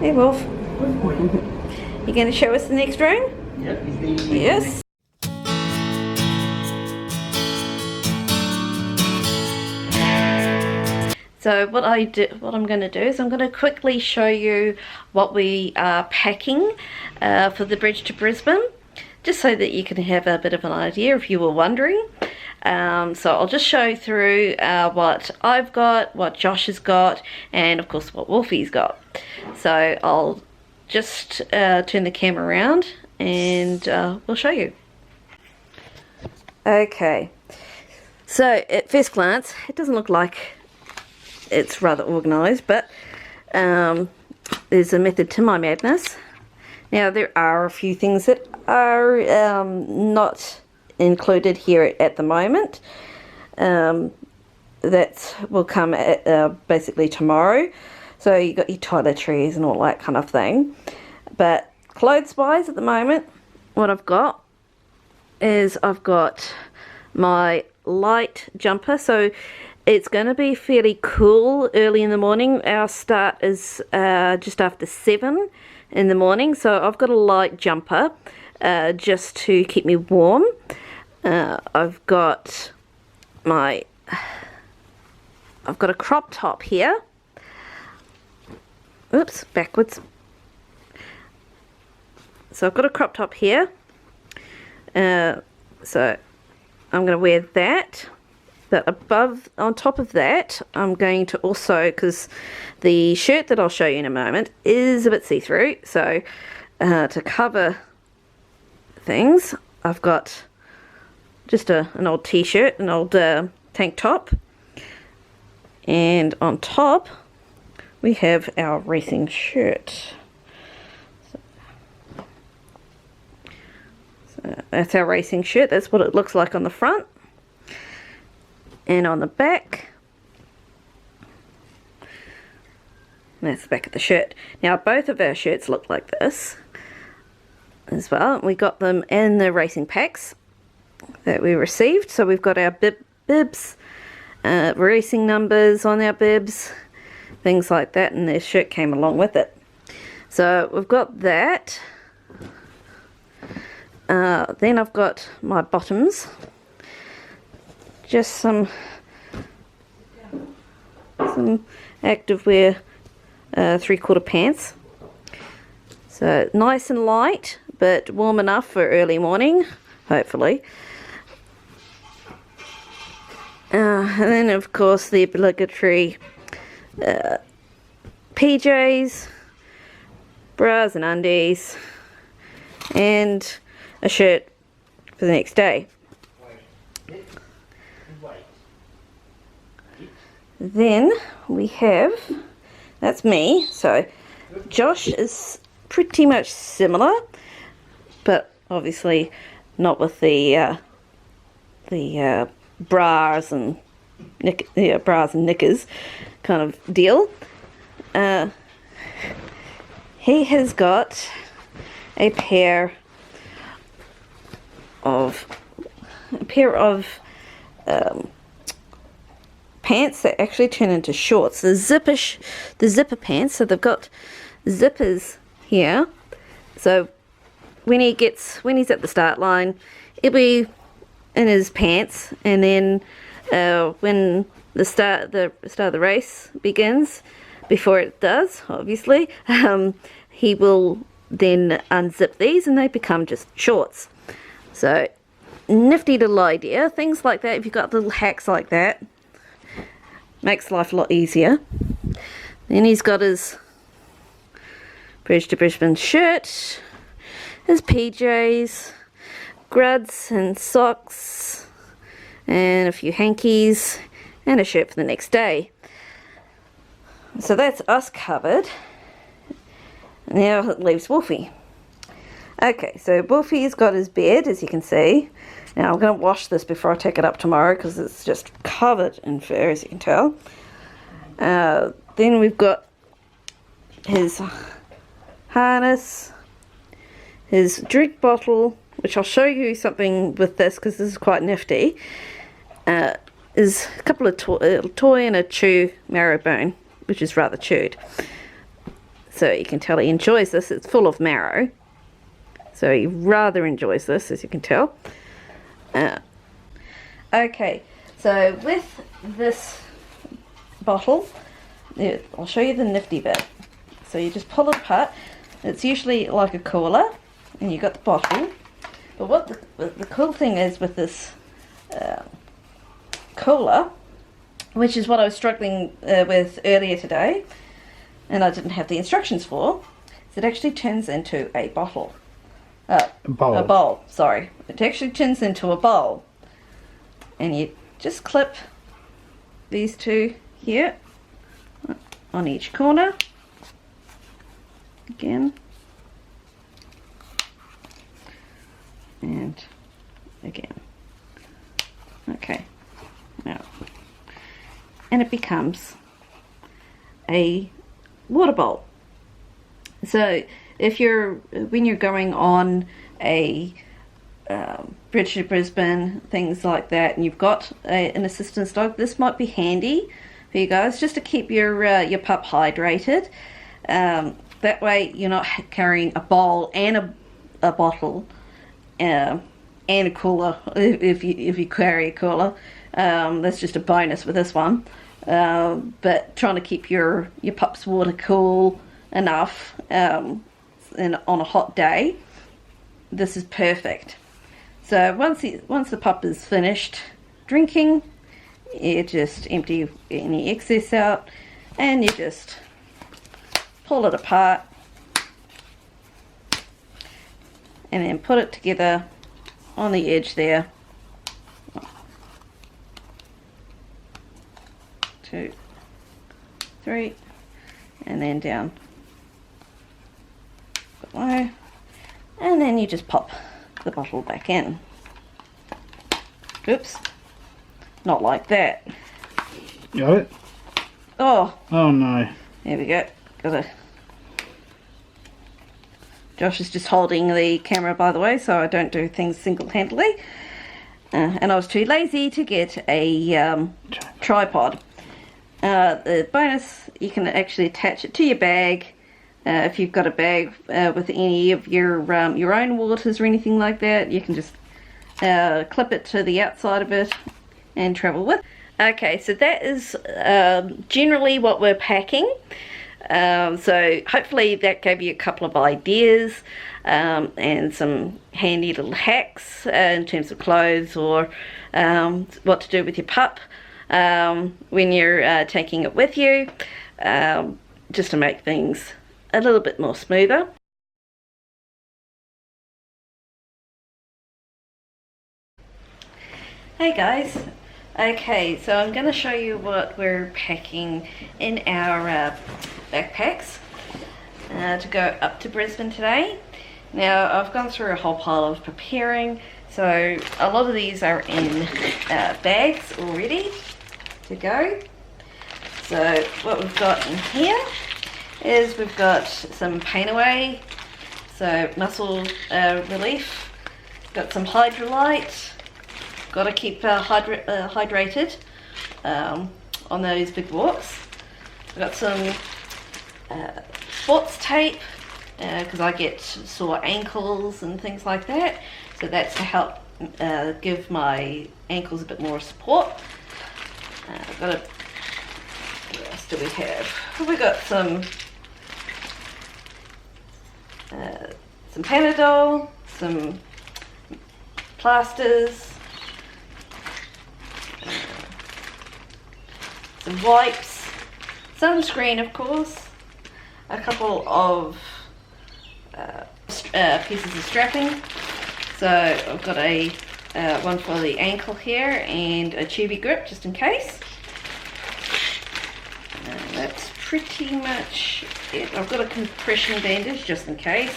Hey Wolf, Good boy. you going to show us the next room? Yep, is the Yes. So what I'm going to do is I'm going to quickly show you what we are packing for the bridge to Brisbane, just so that you can have a bit of an idea if you were wondering. So I'll just show through what I've got, what Josh has got, and of course what Wolfie's got. So I'll just turn the camera around and we'll show you. Okay, so at first glance it doesn't look like it's rather organised, but there's a method to my madness. Now there are a few things that are not included here at the moment that will come at, basically tomorrow. So you got your toiletries and all that kind of thing, but clothes wise at the moment what I've got is I've got my light jumper. So it's going to be fairly cool early in the morning. Our start is just after 7 in the morning, so I've got a light jumper just to keep me warm. I've got a crop top here. Oops, backwards. So I've got a crop top here. So I'm going to wear that. But on top of that, I'm going to also, because the shirt that I'll show you in a moment is a bit see-through, so to cover things, I've got just an old t-shirt, an old tank top, and on top we have our racing shirt. So that's our racing shirt. That's what it looks like on the front. And on the back, that's the back of the shirt. Now both of our shirts look like this as well. We got them in the racing packs that we received. So we've got our bibs, racing numbers on our bibs, things like that, and the shirt came along with it. So we've got that. Then I've got my bottoms. Just some activewear 3/4 pants. So nice and light, but warm enough for early morning, hopefully. And then of course the obligatory PJs, bras and undies, and a shirt for the next day. Then we have, that's me, so Josh is pretty much similar, but obviously not with the bras and knickers kind of deal. He has got a pair of pants that actually turn into shorts. The zipper pants. So they've got zippers here. So when he's at the start line, he'll be in his pants, and then when the start of the race begins, before it does, obviously, he will then unzip these, and they become just shorts. So nifty little idea. Things like that. If you've got little hacks like that, makes life a lot easier. Then he's got his Bridge to Brisbane shirt, his PJs, gruds and socks, and a few hankies, and a shirt for the next day. So that's us covered. Now it leaves Wolfie. Okay, so Wolfie's got his bed, as you can see. Now I'm going to wash this before I take it up tomorrow, because it's just covered in fur, as you can tell. Then we've got his harness, his drink bottle, which I'll show you something with this, because this is quite nifty. Is a couple of toy and a chew marrow bone, which is rather chewed. So you can tell he enjoys this. It's full of marrow. So he rather enjoys this, as you can tell. Okay, so with this bottle, I'll show you the nifty bit. So you just pull it apart. It's usually like a cooler, and you got the bottle. But what the cool thing is with this cooler, which is what I was struggling with earlier today, and I didn't have the instructions for, is it actually turns into a bottle. A bowl, sorry. It actually turns into a bowl. And you just clip these two here on each corner. Again. And again. Okay. Now. And it becomes a water bowl. So when you're going on a bridge to Brisbane, things like that, and you've got an assistance dog, this might be handy for you guys just to keep your pup hydrated. That way you're not carrying a bowl and a bottle and a cooler if you carry a cooler. That's just a bonus with this one. But trying to keep your pup's water cool enough and on a hot day, this is perfect. So once the pup is finished drinking, you just empty any excess out, and you just pull it apart and then put it together on the edge there. 2, 3, and then down below, and then you just pop the bottle back in. Oops, not like that. Got it? Oh no. There we go. Josh is just holding the camera, by the way, so I don't do things single-handedly. And I was too lazy to get a tripod. The bonus, you can actually attach it to your bag. If you've got a bag with any of your own waters or anything like that, you can just clip it to the outside of it and travel with. Okay, so that is generally what we're packing. So hopefully that gave you a couple of ideas and some handy little hacks in terms of clothes or what to do with your pup when you're taking it with you, just to make things a little bit more smoother. Hey guys, okay, so I'm going to show you what we're packing in our backpacks to go up to Brisbane today. Now I've gone through a whole pile of preparing, so a lot of these are in bags already to go. So what we've got in here is we've got some pain away, so muscle relief, got some Hydrolyte, got to keep hydrated on those big walks. I've got some sports tape because I get sore ankles and things like that, so that's to help give my ankles a bit more support. I've got what else do we have? We got some Panadol, some plasters, some wipes, sunscreen of course, a couple of pieces of strapping. So I've got a one for the ankle here and a tubey grip just in case. And that's pretty much it. I've got a compression bandage just in case.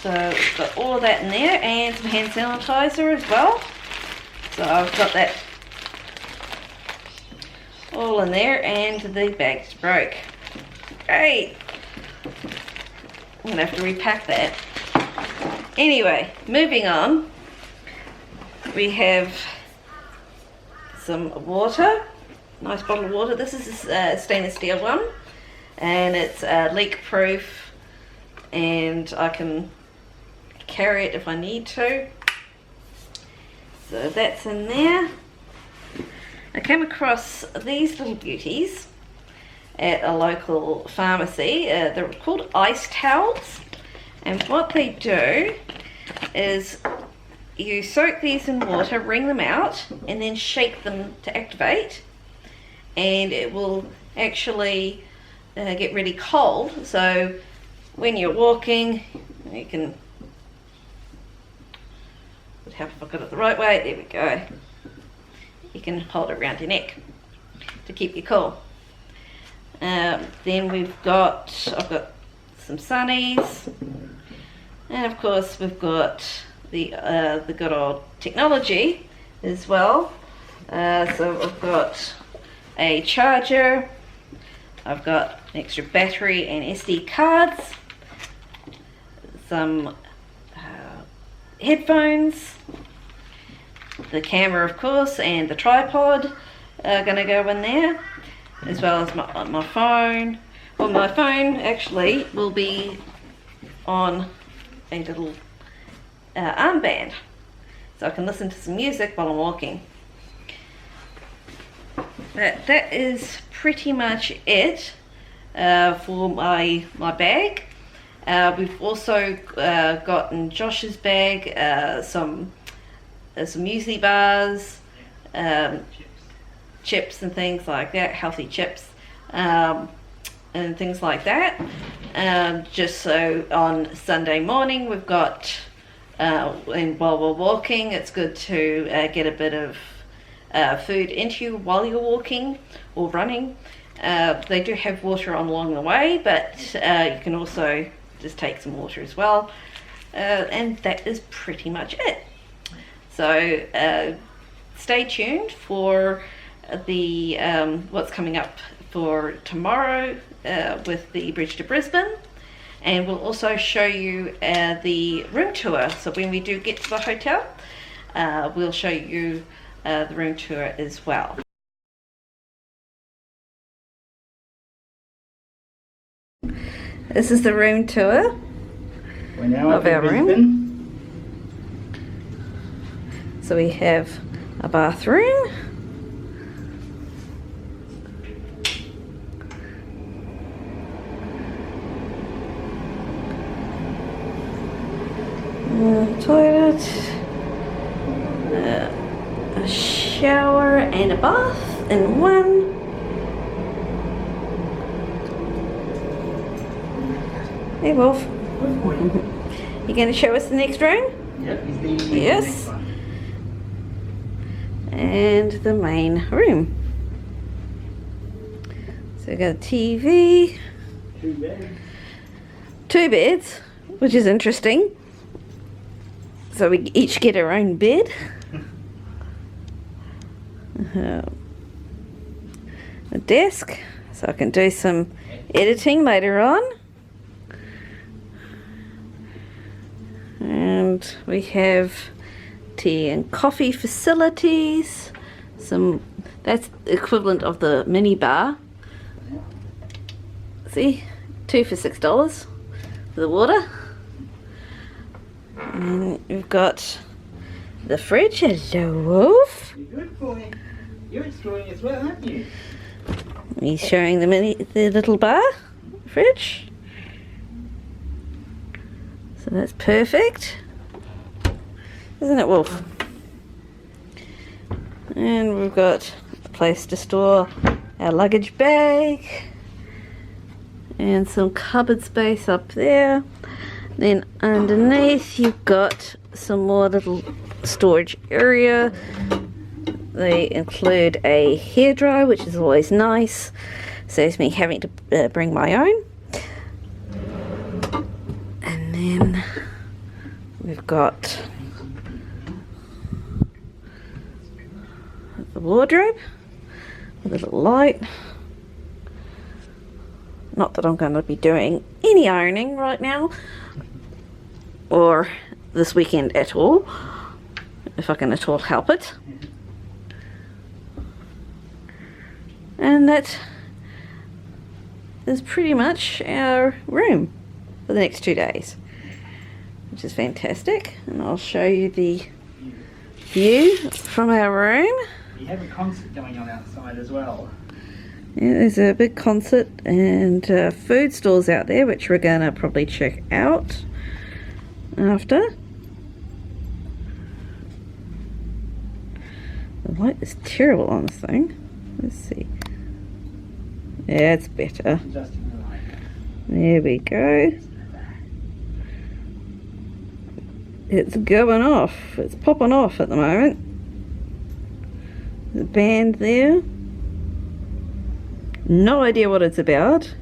So we've got all of that in there and some hand sanitizer as well. So I've got that all in there, and the bag's broke. Great. I'm gonna have to repack that. Anyway, moving on. We have some water. Nice bottle of water. This is a stainless steel one. and it's leak proof, and I can carry it if I need to. So that's in there. I came across these little beauties at a local pharmacy. They're called ice towels, and what they do is you soak these in water, wring them out, and then shake them to activate, and it will actually get really cold. So when you're walking, you can, would help if I got it the right way, there we go. You can hold it around your neck to keep you cool. Then I've got some sunnies, and of course we've got the good old technology as well. So I've got a charger, I've got an extra battery and SD cards, some headphones, the camera of course, and the tripod are going to go in there, as well as my phone. Well, my phone actually will be on a little armband, so I can listen to some music while I'm walking. That is pretty much it for my bag. We've also gotten Josh's bag some muesli bars, chips and things like that, healthy chips, and things like that. Just so on Sunday morning we've got, and while we're walking, it's good to get a bit of food into you while you're walking or running. They do have water on along the way, but you can also just take some water as well. And that is pretty much it. So stay tuned for the what's coming up for tomorrow with the Bridge to Brisbane, and we'll also show you the room tour. So when we do get to the hotel, we'll show you the room tour as well. This is the room tour We're now of our room. Brisbane. So we have a bathroom, toilet, a shower and a bath in one. Hey Wolf, you going to show us the next room? Yep, Yes. And the main room. So we've got a TV, two beds, which is interesting. So we each get our own bed. A desk, so I can do some editing later on. And we have tea and coffee facilities. That's the equivalent of the mini bar. See, 2 for $6 for the water. And we've got the fridge. Hello, Wolf. You're good boy. You're exploring as well, aren't you? He's showing the little bar fridge. So that's perfect, isn't it, Wolf? And we've got a place to store our luggage bag and some cupboard space up there. Then underneath you've got some more little storage area. They include a hairdryer, which is always nice. Saves me having to bring my own. And then we've got the wardrobe with a little light. Not that I'm going to be doing any ironing right now or this weekend at all, if I can at all help it. And that is pretty much our room for the next 2 days, which is fantastic. And I'll show you the view from our room. We have a concert going on outside as well. Yeah, there's a big concert and food stalls out there, which we're going to probably check out after. The light is terrible on this thing. Let's see. Yeah, it's better. Adjusting the light. There we go. It's going off. It's popping off at the moment. The band there. No idea what it's about.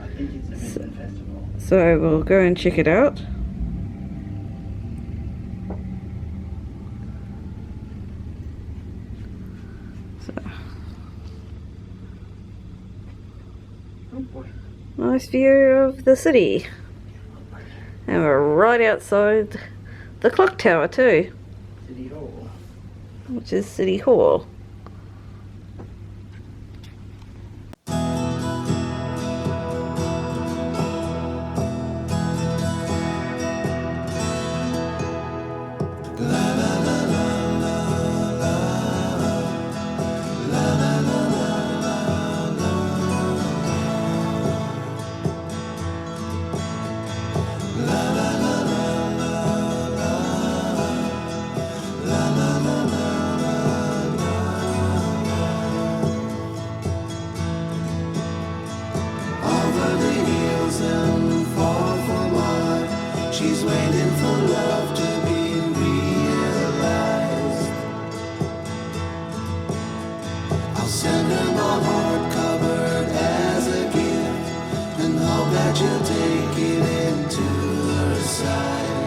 I think it's a Brisbane festival. So we'll go and check it out. Oh boy. Nice view of the city. And we're right outside the clock tower too, City Hall. which is City Hall. She's waiting for love to be realized. I'll send her my heart covered as a gift and hope that you'll take it into her side.